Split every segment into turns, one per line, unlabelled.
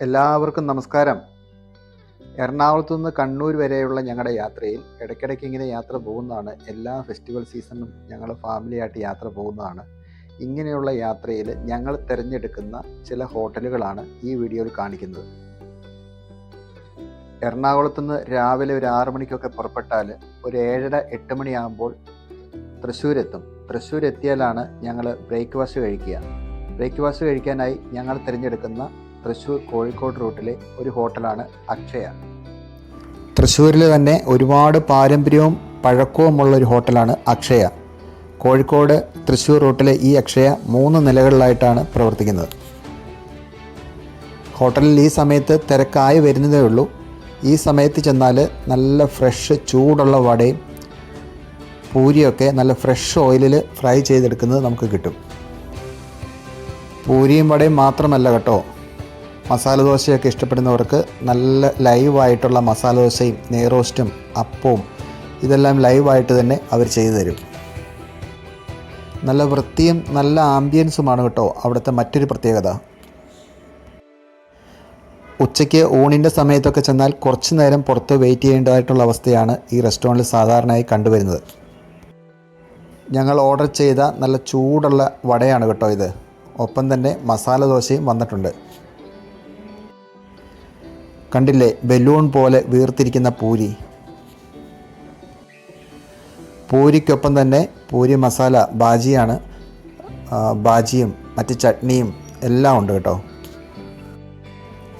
എല്ലാവർക്കും നമസ്കാരം. എറണാകുളത്തു നിന്ന് കണ്ണൂർ വരെയുള്ള ഞങ്ങളുടെ യാത്രയിൽ ഇടയ്ക്കിടയ്ക്ക് ഇങ്ങനെ യാത്ര പോകുന്നതാണ്. എല്ലാ ഫെസ്റ്റിവൽ സീസണും ഞങ്ങൾ ഫാമിലിയായിട്ട് യാത്ര പോകുന്നതാണ്. ഇങ്ങനെയുള്ള യാത്രയിൽ ഞങ്ങൾ തിരഞ്ഞെടുക്കുന്ന ചില ഹോട്ടലുകളാണ് ഈ വീഡിയോയിൽ കാണിക്കുന്നത്. എറണാകുളത്തു നിന്ന് രാവിലെ ഒരു 6 മണിക്കൊക്കെ പുറപ്പെട്ടാൽ ഒരു 7:30-8 മണിയാകുമ്പോൾ തൃശ്ശൂരെത്തും. തൃശ്ശൂർ എത്തിയാലാണ് ഞങ്ങൾ ബ്രേക്ക്ഫാസ്റ്റ് കഴിക്കുക. ബ്രേക്ക്ഫാസ്റ്റ് കഴിക്കാനായി ഞങ്ങൾ തിരഞ്ഞെടുക്കുന്ന തൃശ്ശൂർ കോഴിക്കോട് റൂട്ടിലെ ഒരു ഹോട്ടലാണ് അക്ഷയ. തൃശ്ശൂരിൽ തന്നെ ഒരുപാട് പാരമ്പര്യവും പഴക്കവുമുള്ള ഒരു ഹോട്ടലാണ് അക്ഷയ. കോഴിക്കോട് തൃശ്ശൂർ റൂട്ടിലെ ഈ അക്ഷയ 3 നിലകളിലായിട്ടാണ് പ്രവർത്തിക്കുന്നത്. ഹോട്ടലിൽ ഈ സമയത്ത് തിരക്കായി വരുന്നതേ ഉള്ളൂ. ഈ സമയത്ത് ചെന്നാൽ നല്ല ഫ്രഷ് ചൂടുള്ള വടയും പൂരിയൊക്കെ നല്ല ഫ്രഷ് ഓയിലിൽ ഫ്രൈ ചെയ്തെടുക്കുന്നത് നമുക്ക് കിട്ടും. പൂരിയും വടയും മാത്രമല്ല കേട്ടോ, മസാല ദോശയൊക്കെ ഇഷ്ടപ്പെടുന്നവർക്ക് നല്ല ലൈവായിട്ടുള്ള മസാല ദോശയും നെയ്റോസ്റ്റും അപ്പവും ഇതെല്ലാം ലൈവായിട്ട് തന്നെ അവർ ചെയ്തു തരും. നല്ല വൃത്തിയും നല്ല ആംബിയൻസുമാണ് കേട്ടോ അവിടുത്തെ മറ്റൊരു പ്രത്യേകത. ഉച്ചയ്ക്ക് ഊണിൻ്റെ സമയത്തൊക്കെ ചെന്നാൽ കുറച്ച് നേരം പുറത്ത് വെയിറ്റ് ചെയ്യേണ്ടതായിട്ടുള്ള അവസ്ഥയാണ് ഈ റെസ്റ്റോറൻറ്റിൽ സാധാരണയായി കണ്ടുവരുന്നത്. ഞങ്ങൾ ഓർഡർ ചെയ്ത നല്ല ചൂടുള്ള വടയാണ് കേട്ടോ ഇത്. ഒപ്പം തന്നെ മസാല ദോശയും വന്നിട്ടുണ്ട്. കണ്ടില്ലേ, ബലൂൺ പോലെ വീർത്തിരിക്കുന്ന പൂരി. പൂരിക്കൊപ്പം തന്നെ പൂരി മസാല ബാജിയാണ്. ബാജിയും മറ്റ് ചട്നിയും എല്ലാം ഉണ്ട് കേട്ടോ.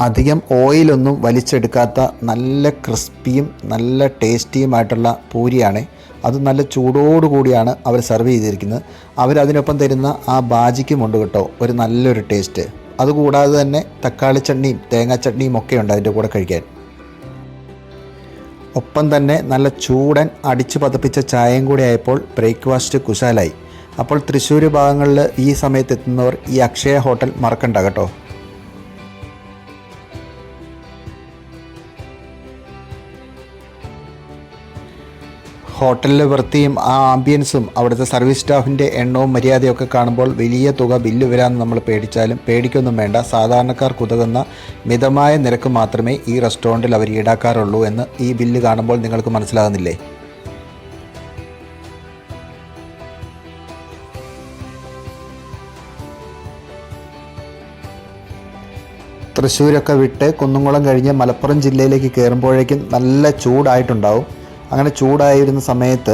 അധികം ഓയിലൊന്നും വലിച്ചെടുക്കാത്ത നല്ല ക്രിസ്പിയും നല്ല ടേസ്റ്റിയുമായിട്ടുള്ള പൂരിയാണ്. അത് നല്ല ചൂടോടുകൂടിയാണ് അവർ സെർവ് ചെയ്തിരിക്കുന്നത്. അവരതിനൊപ്പം തരുന്ന ആ ബാജിക്കുമുണ്ട് കേട്ടോ ഒരു നല്ലൊരു ടേസ്റ്റ്. അതുകൂടാതെ തന്നെ തക്കാളി ചട്നിയും തേങ്ങാ ചട്നിയും ഒക്കെ ഉണ്ട് അതിൻ്റെ കൂടെ കഴിക്കാൻ. ഒപ്പം തന്നെ നല്ല ചൂടൻ അടിച്ചു പതപ്പിച്ച ചായയും കൂടി ആയപ്പോൾ ബ്രേക്ക്ഫാസ്റ്റ് കുശാലായി. അപ്പോൾ തൃശ്ശൂർ ഭാഗങ്ങളിൽ ഈ സമയത്ത് എത്തുന്നവർ ഈ അക്ഷയ ഹോട്ടൽ മറക്കണ്ട കേട്ടോ. ഹോട്ടലിലെ വൃത്തിയും ആ ആംബിയൻസും അവിടുത്തെ സർവീസ് സ്റ്റാഫിൻ്റെ എണ്ണവും മര്യാദയൊക്കെ കാണുമ്പോൾ വലിയ തുക ബില്ല് വരാമെന്ന് നമ്മൾ പേടിച്ചാലും പേടിക്കൊന്നും വേണ്ട. സാധാരണക്കാർക്ക് ഉതകുന്ന മിതമായ നിരക്ക് മാത്രമേ ഈ റെസ്റ്റോറൻറ്റിൽ അവർ ഈടാക്കാറുള്ളൂ എന്ന് ഈ ബില്ല് കാണുമ്പോൾ നിങ്ങൾക്ക് മനസ്സിലാകുന്നില്ലേ? തൃശ്ശൂരൊക്കെ വിട്ട് കുന്നുംകുളം കഴിഞ്ഞ് മലപ്പുറം ജില്ലയിലേക്ക് കയറുമ്പോഴേക്കും നല്ല ചൂടായിട്ടുണ്ടാവും. അങ്ങനെ ചൂടായിരുന്ന സമയത്ത്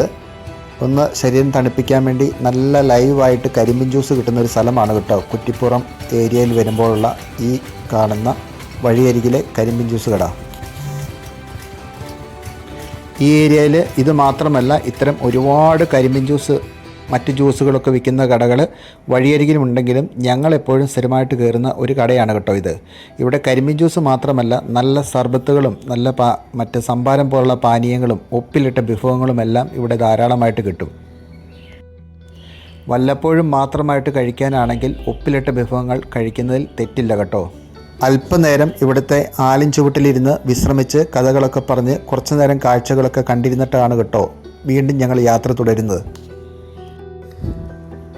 ഒന്ന് ശരീരം തണുപ്പിക്കാൻ വേണ്ടി നല്ല ലൈവായിട്ട് കരിമ്പിൻ ജ്യൂസ് കിട്ടുന്ന ഒരു സ്ഥലമാണ് കേട്ടോ കുറ്റിപ്പുറം ഏരിയയിൽ വരുമ്പോഴുള്ള ഈ കാണുന്ന വഴിയരികിലെ കരിമ്പിൻ ജ്യൂസ് കട. ഈ ഏരിയയിൽ ഇത് മാത്രമല്ല, ഇത്തരം ഒരുപാട് കരിമ്പിൻ ജ്യൂസ് മറ്റ് ജ്യൂസുകളൊക്കെ വിൽക്കുന്ന കടകൾ വഴിയരികിലുമുണ്ടെങ്കിലും ഞങ്ങളെപ്പോഴും സ്ഥിരമായിട്ട് കയറുന്ന ഒരു കടയാണ് കേട്ടോ ഇത്. ഇവിടെ കരിമ്പിൻ ജ്യൂസ് മാത്രമല്ല, നല്ല സർബത്തുകളും നല്ല മറ്റ് സംഭാരം പോലുള്ള പാനീയങ്ങളും ഉപ്പിലിട്ട വിഭവങ്ങളും എല്ലാം ഇവിടെ ധാരാളമായിട്ട് കിട്ടും. വല്ലപ്പോഴും മാത്രമായിട്ട് കഴിക്കാനാണെങ്കിൽ ഉപ്പിലിട്ട വിഭവങ്ങൾ കഴിക്കുന്നതിൽ തെറ്റില്ല കേട്ടോ. അല്പനേരം ഇവിടുത്തെ ആലിൻ ചുവട്ടിലിരുന്ന് വിശ്രമിച്ച് കഥകളൊക്കെ പറഞ്ഞ് കുറച്ചു നേരം കാഴ്ചകളൊക്കെ കണ്ടിരുന്നിട്ടാണ് കേട്ടോ വീണ്ടും ഞങ്ങൾ യാത്ര തുടരുന്നത്.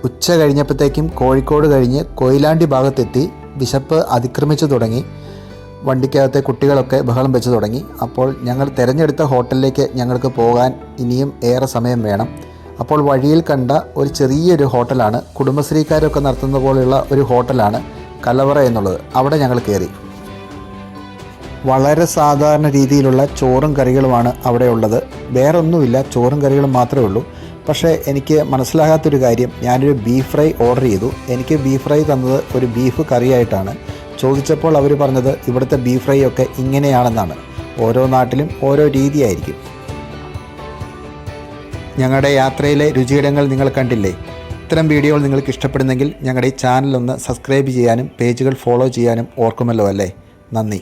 ഉച്ച കഴിഞ്ഞപ്പോഴത്തേക്കും കോഴിക്കോട് കഴിഞ്ഞ് കൊയിലാണ്ടി ഭാഗത്തെത്തി. വിശപ്പ് അതിക്രമിച്ചു തുടങ്ങി. വണ്ടിക്കകത്തെ കുട്ടികളൊക്കെ ബഹളം വെച്ച് തുടങ്ങി. അപ്പോൾ ഞങ്ങൾ തിരഞ്ഞെടുത്ത ഹോട്ടലിലേക്ക് ഞങ്ങൾക്ക് പോകാൻ ഇനിയും ഏറെ സമയം വേണം. അപ്പോൾ വഴിയിൽ കണ്ട ഒരു ചെറിയൊരു ഹോട്ടലാണ്, കുടുംബശ്രീക്കാരൊക്കെ നടത്തുന്ന പോലെയുള്ള ഒരു ഹോട്ടലാണ് കലവറ എന്നുള്ളത്. അവിടെ ഞങ്ങൾ കയറി. വളരെ സാധാരണ രീതിയിലുള്ള ചോറും കറികളുമാണ് അവിടെ ഉള്ളത്. വേറൊന്നുമില്ല, ചോറും കറികളും മാത്രമേ ഉള്ളൂ. പക്ഷേ എനിക്ക് മനസ്സിലാകാത്തൊരു കാര്യം, ഞാനൊരു ബീഫ് ഫ്രൈ ഓർഡർ ചെയ്തു. എനിക്ക് ബീഫ് ഫ്രൈ തന്നത് ഒരു ബീഫ് കറിയായിട്ടാണ്. ചോദിച്ചപ്പോൾ അവർ പറഞ്ഞത് ഇവിടുത്തെ ബീഫ് ഫ്രൈ ഒക്കെ ഇങ്ങനെയാണെന്നാണ്. ഓരോ നാട്ടിലും ഓരോ രീതിയായിരിക്കും. ഞങ്ങളുടെ യാത്രയിലെ രുചിയിടങ്ങൾ നിങ്ങൾ കണ്ടില്ലേ? ഇത്തരം വീഡിയോകൾ നിങ്ങൾക്ക് ഇഷ്ടപ്പെടുന്നെങ്കിൽ ഞങ്ങളുടെ ഈ ചാനലൊന്ന് സബ്സ്ക്രൈബ് ചെയ്യാനും പേജുകൾ ഫോളോ ചെയ്യാനും ഓർക്കുമല്ലോ അല്ലേ? നന്ദി.